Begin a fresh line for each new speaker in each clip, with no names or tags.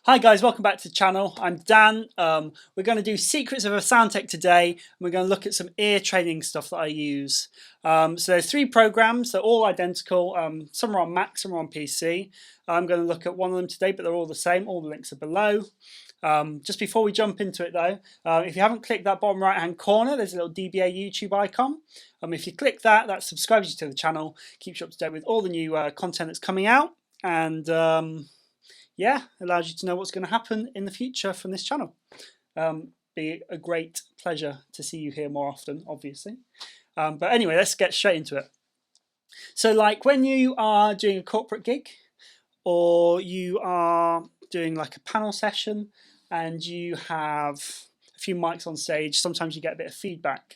Hi guys, welcome back to the channel. I'm Dan. We're going to do secrets of a sound tech today, and we're going to look at some ear training stuff that I use. So there's three programs. They're all identical. Some are on Mac, some are on PC. I'm going to look at one of them today, but they're all the same. All the links are below. Just before we jump into it though, if you haven't clicked that bottom right hand corner, there's a little DBA YouTube icon. If you click that, that subscribes you to the channel, keeps you up to date with all the new content that's coming out, and yeah, allows you to know what's going to happen in the future from this channel. Be a great pleasure to see you here more often, obviously. But anyway, let's get straight into it. So like when you are doing a corporate gig, or you are doing like a panel session and you have a few mics on stage, sometimes you get a bit of feedback.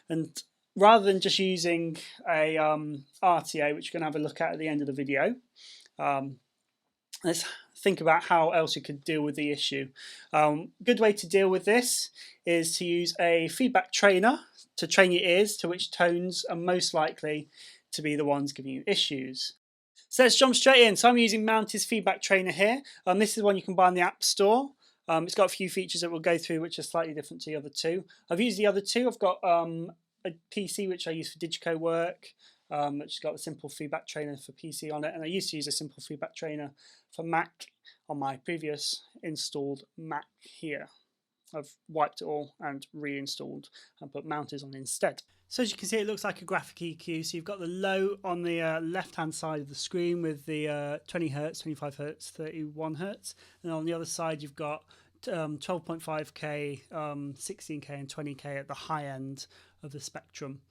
And rather than just using a RTA, which you're going to have a look at the end of the video, let's think about how else you could deal with the issue. Good way to deal with this is to use a feedback trainer to train your ears to which tones are most likely to be the ones giving you issues. So let's jump straight in. So I'm using Mounties feedback trainer here. This is one you can buy in the App Store. It's got a few features that we'll go through which are slightly different to the other two. I've used the other two. I've got a PC which I use for Digico work, which has got a simple feedback trainer for PC on it, and I used to use a simple feedback trainer for Mac on my previous installed Mac here. I've wiped it all and reinstalled and put Mounties on instead. So as you can see, it looks like a graphic EQ. So you've got the low on the left-hand side of the screen with the 20 Hertz, 25 Hertz, 31 Hertz, and on the other side you've got 12.5K, 16K and 20K at the high end of the spectrum.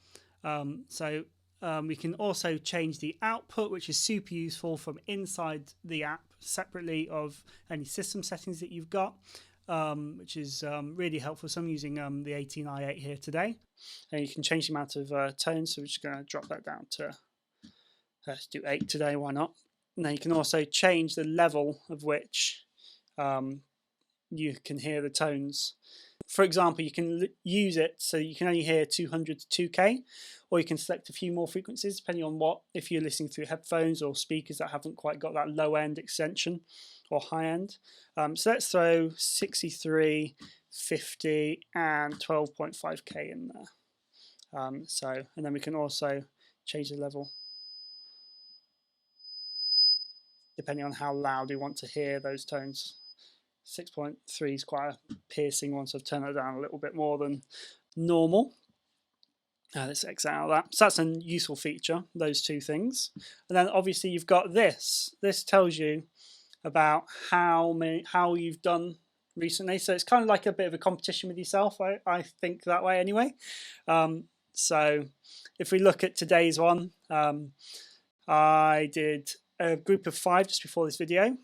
We can also change the output, which is super useful from inside the app separately of any system settings that you've got, which is really helpful. So I'm using the 18i8 here today, and you can change the amount of tones. So we're just going to drop that down to, let's do 8 today, why not? And then you can also change the level of which you can hear the tones. For example, you can use it so you can only hear 200 to 2K, or you can select a few more frequencies depending on if you're listening through headphones or speakers that haven't quite got that low end extension or high end. So let's throw 63, 50 and 12.5K in there. And then we can also change the level depending on how loud we want to hear those tones. 6.3 is quite a piercing one, so I've turned it down a little bit more than normal. Let's exit out of that. So that's a useful feature, those two things. And then obviously you've got this. This tells you about how you've done recently. So it's kind of like a bit of a competition with yourself. I think that way anyway. So if we look at today's one, I did a group of 5 just before this video.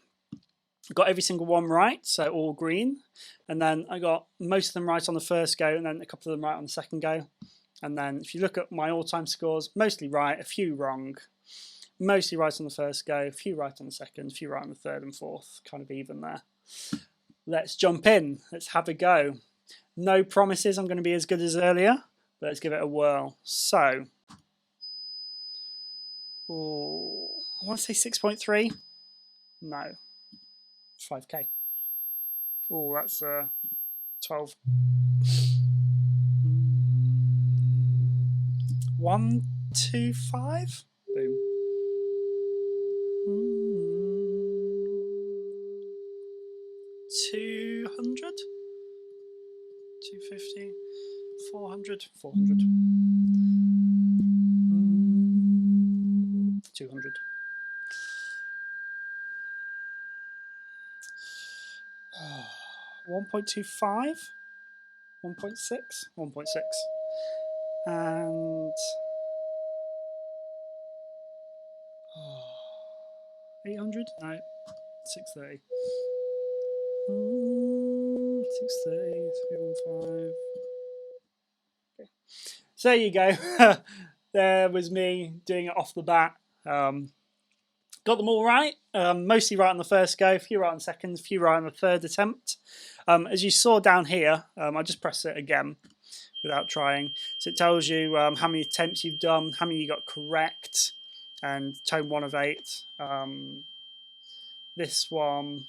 Got every single one right, so all green, and then I got most of them right on the first go, and then a couple of them right on the second go. And then if you look at my all-time scores, mostly right, a few wrong, mostly right on the first go, a few right on the second, a few right on the third and fourth, kind of even there. Let's jump in, let's have a go. No promises I'm going to be as good as earlier, but let's give it a whirl. So, I want to say 6.3, no. 5K. Oh, that's 12. 125. Boom. 200. 250. 400. 400. 200. 1.25, 1.6, 1.6, and 800? No, 630. 630, 315. Okay. So there you go. There was me doing it off the bat. Got them all right, mostly right on the first go, a few right on the second, a few right on the third attempt. As you saw down here, I just press it again without trying. So it tells you how many attempts you've done, how many you got correct, and tone 1 of 8. This one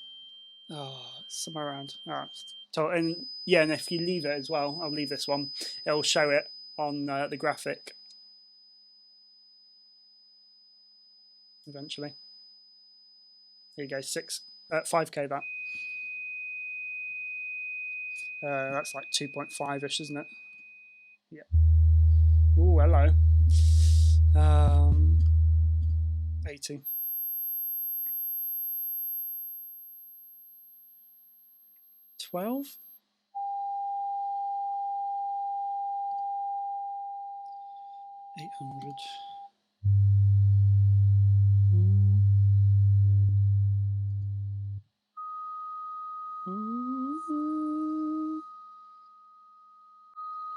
Oh, somewhere around. Oh, so, and yeah, and if you leave it as well, I'll leave this one. It'll show it on the graphic eventually. There you go, 5K that. That's like 2.5-ish, isn't it? Yeah. Ooh, hello. 80. 12. 800.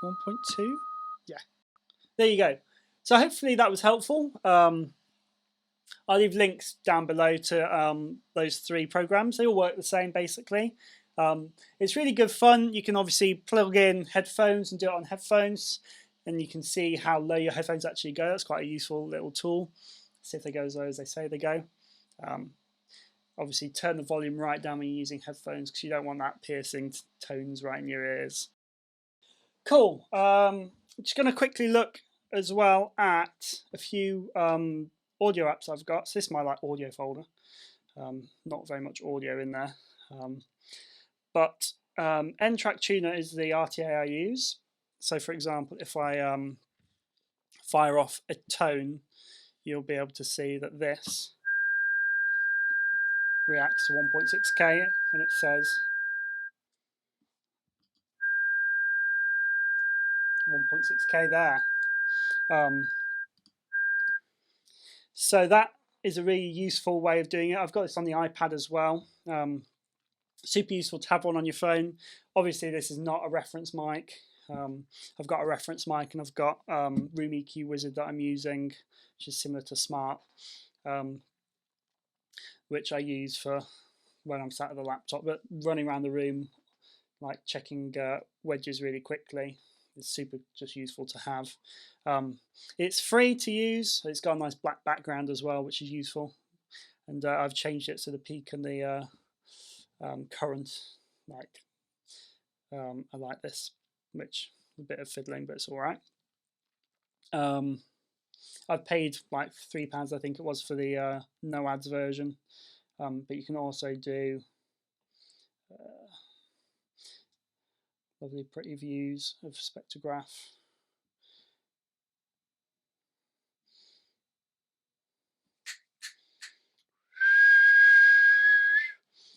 1.2. Yeah. There you go. So hopefully that was helpful. I'll leave links down below to those 3 programs. They all work the same basically. It's really good fun. You can obviously plug in headphones and do it on headphones, and you can see how low your headphones actually go. That's quite a useful little tool. See if they go as low as they say they go. Obviously turn the volume right down when you're using headphones because you don't want that piercing tones right in your ears. Cool. I'm just going to quickly look as well at a few audio apps I've got. So this is my audio folder. Not very much audio in there. But N-Track Tuner is the RTA I use. So for example, if I fire off a tone, you'll be able to see that this reacts to 1.6K and it says 1.6K there. So that is a really useful way of doing it. I've got this on the iPad as well. Super useful to have one on your phone. Obviously this is not a reference mic. I've got a reference mic and I've got Room EQ Wizard that I'm using, which is similar to Smart, which I use for when I'm sat at the laptop, but running around the room, like checking wedges really quickly, is super just useful to have. It's free to use. It's got a nice black background as well, which is useful. And I've changed it so the peak and the current, I like this, which is a bit of fiddling, but it's all right. I've paid like £3, I think it was, for the no ads version, but you can also do lovely pretty views of spectrograph.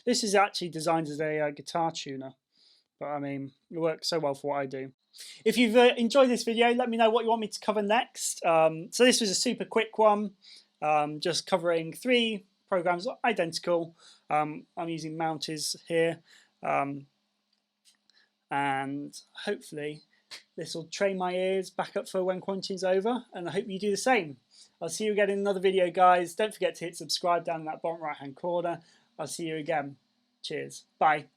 This is actually designed as a guitar tuner, but I mean, it works so well for what I do. If you've enjoyed this video, let me know what you want me to cover next. So this was a super quick one, just covering 3 programs identical. I'm using Mounties here, and hopefully this will train my ears back up for when quarantine's over, and I hope you do the same. I'll see you again in another video, guys. Don't forget to hit subscribe down in that bottom right hand corner. I'll see you again. Cheers. Bye.